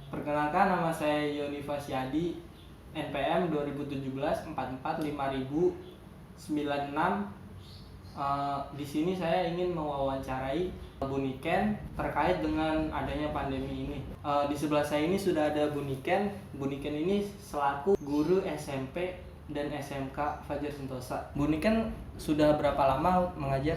Perkenalkan, nama saya Yoni Fasyadi, NPM 2017 445096. Di sini saya ingin mewawancarai Bu Niken terkait dengan adanya pandemi ini. Di sebelah saya ini sudah ada Bu Niken. Bu Niken ini selaku guru SMP dan SMK Fajar Sentosa. Bu Niken sudah berapa lama mengajar?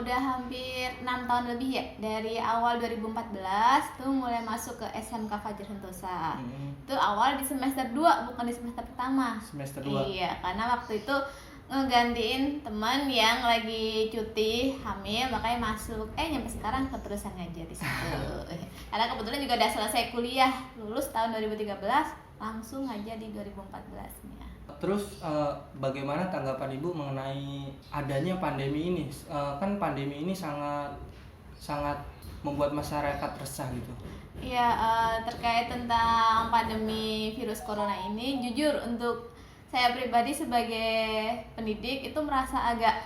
Udah hampir 6 tahun lebih ya. Dari awal 2014 tuh mulai masuk ke SMK Fajar Sentosa. Itu awal di semester 2, bukan di semester pertama. Semester 2. Iya, karena waktu itu ngegantiin teman yang lagi cuti hamil, makanya masuk. Nyampe sekarang keterusan ngajar di situ. Karena kebetulan juga udah selesai kuliah, lulus tahun 2013, langsung ngajar di 2014-nya. Terus bagaimana tanggapan Ibu mengenai adanya pandemi ini? Kan pandemi ini sangat membuat masyarakat resah gitu. Iya, terkait tentang pandemi virus corona ini, jujur untuk saya pribadi sebagai pendidik itu merasa agak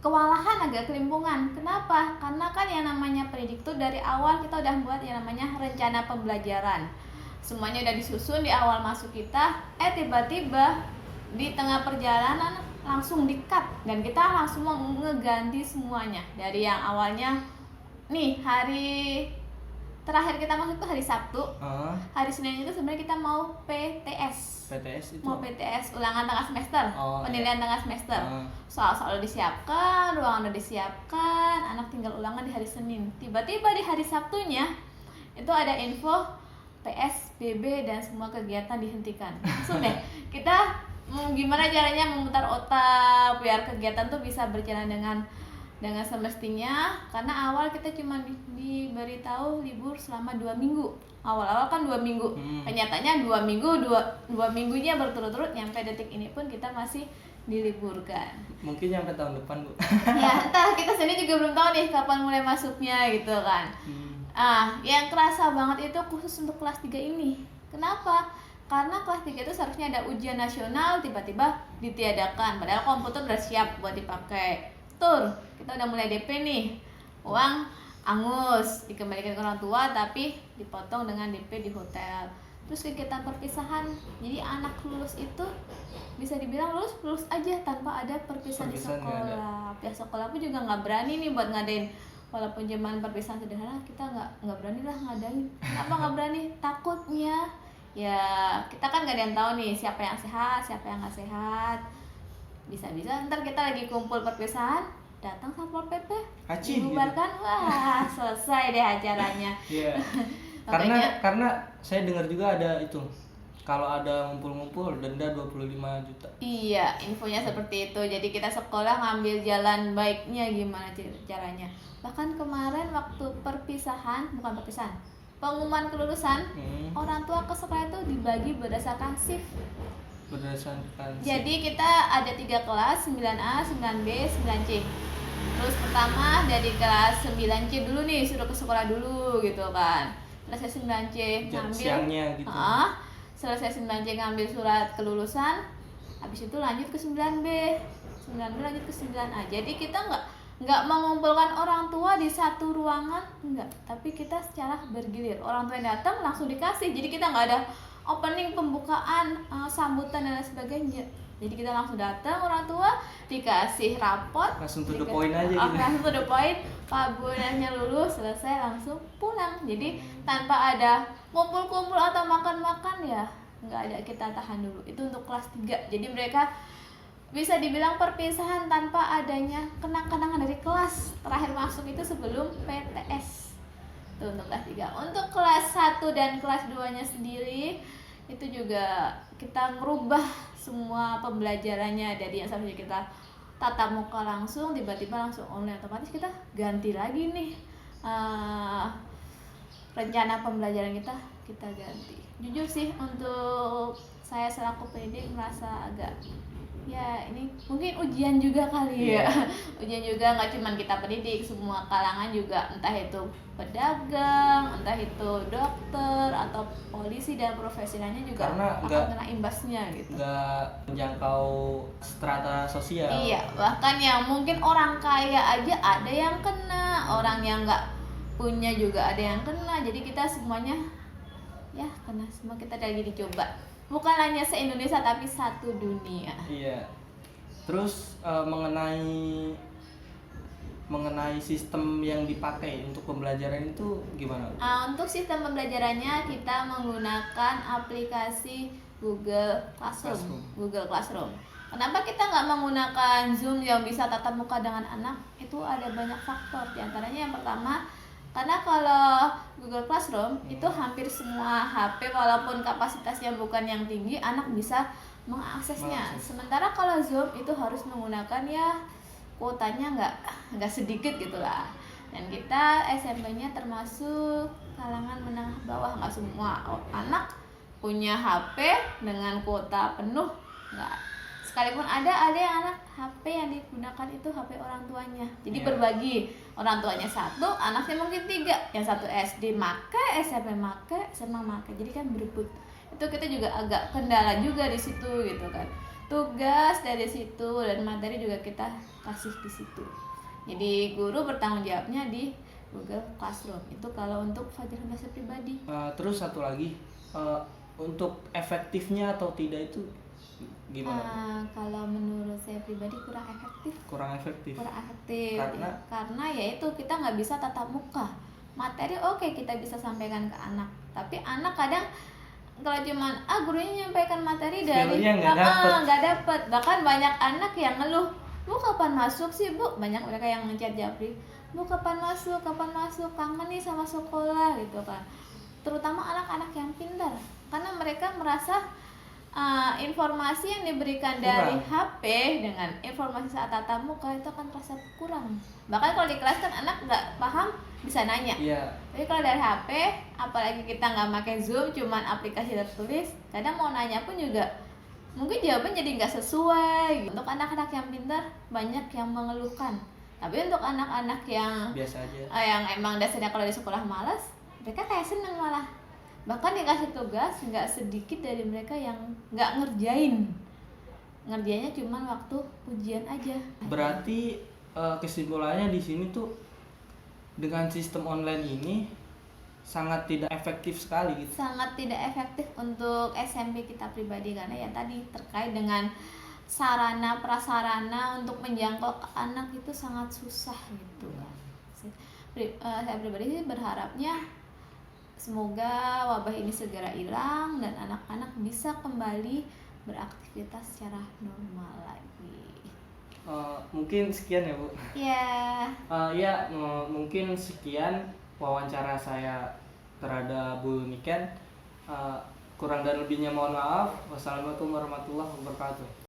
kewalahan, agak kelimpungan. Kenapa? Karena kan yang namanya pendidik itu dari awal kita udah buat yang namanya rencana pembelajaran. Semuanya udah disusun di awal masuk kita, tiba-tiba di tengah perjalanan langsung di-cut dan kita langsung mau ngeganti semuanya. Dari yang awalnya nih hari terakhir kita masuk itu hari Sabtu, hari Senin itu sebenarnya kita mau PTS. PTS itu? Mau PTS, ulangan tengah semester, penilaian iya. tengah semester. Soal-soal udah disiapkan, ruangan udah disiapkan, anak tinggal ulangan di hari Senin. Tiba-tiba di hari Sabtunya itu ada info PSBB dan semua kegiatan dihentikan. Langsung deh, kita gimana caranya memutar otak biar kegiatan tuh bisa berjalan dengan semestinya. Karena awal kita cuma diberitahu libur selama 2 minggu. Awal-awal kan 2 minggu. Kenyataannya 2 minggu, dua minggunya berturut-turut, nyampe detik ini pun kita masih diliburkan. Mungkin sampai tahun depan, Bu. Ya, entah, kita sendiri juga belum tahu nih kapan mulai masuknya gitu kan. Yang kerasa banget itu khusus untuk kelas 3 ini. Kenapa? Karena kelas 3 itu seharusnya ada ujian nasional, tiba-tiba ditiadakan. Padahal komputer udah siap buat dipakai. Kita udah mulai DP nih. Uang angus dikembalikan ke orang tua, tapi dipotong dengan DP di hotel. Terus kegiatan perpisahan. Jadi anak lulus itu bisa dibilang lulus aja tanpa ada perpisahan di sekolah. Pihak sekolah pun juga nggak berani nih buat ngadain. Walaupun zaman perpisahan sederhana, kita nggak berani lah ngadain. Kenapa nggak berani? Takutnya ya kita kan nggak ada yang tahu nih siapa yang sehat, siapa yang nggak sehat. Bisa-bisa ntar kita lagi kumpul perpisahan, datang Satpol PP, dibubarkan, gitu. Wah selesai deh acaranya. Iya. karena saya dengar juga ada itu, kalau ada ngumpul-ngumpul denda 25 juta. Iya, infonya seperti itu. Jadi kita sekolah ngambil jalan baiknya gimana caranya. Bahkan kemarin waktu pengumuman kelulusan, orang tua ke sekolah itu dibagi berdasarkan shift. Jadi kita ada 3 kelas, 9A, 9B, 9C. Terus pertama dari kelas 9C dulu nih, suruh ke sekolah dulu gitu kan. Selesai 9C ngambil siangnya gitu. Selesai 9C ngambil surat kelulusan, habis itu lanjut ke 9B. 9B lanjut ke 9A. Jadi kita nggak mengumpulkan orang tua di satu ruangan, enggak, tapi kita secara bergilir. Orang tua yang datang langsung dikasih. Jadi kita nggak ada opening, pembukaan, sambutan dan lain sebagainya. Jadi kita langsung datang, orang tua dikasih raport, langsung to the point aja gitu. Langsung to the point, Pak Bu nanya lulus, selesai langsung pulang. Jadi tanpa ada kumpul-kumpul atau makan-makan ya nggak ada, kita tahan dulu. Itu untuk kelas 3. Jadi mereka bisa dibilang perpisahan tanpa adanya kenang-kenangan dari kelas terakhir masuk itu sebelum PTS. Itu untuk kelas 3. Untuk kelas 1 dan kelas 2-nya sendiri itu juga kita merubah semua pembelajarannya. Dari yang seharusnya kita tatap muka langsung, tiba-tiba langsung online, otomatis kita ganti lagi nih rencana pembelajaran kita ganti. Jujur sih untuk saya selaku pendidik merasa agak ya ini mungkin ujian juga kali ya. Ujian juga, nggak cuma kita pendidik, semua kalangan juga, entah itu pedagang, entah itu dokter atau polisi dan profesi lainnya juga akan kena imbasnya gitu. Nggak menjangkau strata sosial. Iya, bahkan yang mungkin orang kaya aja ada yang kena, orang yang nggak punya juga ada yang kena. Jadi kita semuanya ya karena semua kita lagi dicoba, bukan hanya se-Indonesia tapi satu dunia. Iya. Terus mengenai sistem yang dipakai untuk pembelajaran itu gimana? Untuk sistem pembelajarannya kita menggunakan aplikasi Google Classroom. Google Classroom. Kenapa kita nggak menggunakan Zoom yang bisa tatap muka dengan anak? Itu ada banyak faktor. Di antaranya yang pertama, karena kalau Google Classroom itu hampir semua HP walaupun kapasitasnya bukan yang tinggi, anak bisa mengaksesnya. Sementara kalau Zoom itu harus menggunakan ya kuotanya nggak sedikit gitulah. Dan kita SMP-nya termasuk kalangan menengah bawah, nggak semua anak punya HP dengan kuota penuh, nggak. Sekalipun ada yang anak HP yang digunakan itu HP orang tuanya, jadi berbagi, orang tuanya satu, anaknya mungkin 3, yang satu SD make, SMP make, SMA make, jadi kan berebut. Itu kita juga agak kendala juga di situ gitu kan. Tugas dari situ dan materi juga kita kasih di situ. Jadi guru bertanggung jawabnya di Google Classroom. Itu kalau untuk pelajaran bahasa pribadi. Terus satu lagi, untuk efektifnya atau tidak itu gimana? Kalau menurut saya pribadi kurang efektif. Kurang efektif. Karena ya itu kita nggak bisa tatap muka. Materi oke, kita bisa sampaikan ke anak, tapi anak kadang kalau cuman gurunya nyampaikan materi dari nggak dapet. Bahkan banyak anak yang ngeluh, Bu kapan masuk sih Bu? Banyak mereka yang ngechat Japri, Bu kapan masuk, kangen nih sama sekolah gitu kan. Terutama anak-anak yang pintar, karena mereka merasa informasi yang diberikan dari HP dengan informasi saat tatap muka itu akan terasa kurang. Bahkan kalau di kelas kan anak nggak paham bisa nanya. Tapi kalau dari HP, apalagi kita nggak pakai Zoom, cuman aplikasi tertulis, kadang mau nanya pun juga mungkin jawaban jadi nggak sesuai. Untuk anak-anak yang pintar banyak yang mengeluhkan. Tapi untuk anak-anak yang biasa aja, yang emang dasarnya kalau di sekolah malas, mereka kayak seneng malah. Bahkan dikasih tugas nggak sedikit dari mereka yang nggak ngerjainnya cuman waktu ujian aja. Berarti kesimpulannya di sini tuh dengan sistem online ini sangat tidak efektif sekali gitu. Sangat tidak efektif untuk SMP kita pribadi, karena ya tadi terkait dengan sarana prasarana untuk menjangkau ke anak itu sangat susah gitu. Saya pribadi sih berharapnya semoga wabah ini segera hilang dan anak-anak bisa kembali beraktivitas secara normal lagi. Mungkin sekian ya Bu. Mungkin sekian wawancara saya terhadap Bu Niken. Kurang dan lebihnya mohon maaf. Wassalamualaikum warahmatullahi wabarakatuh.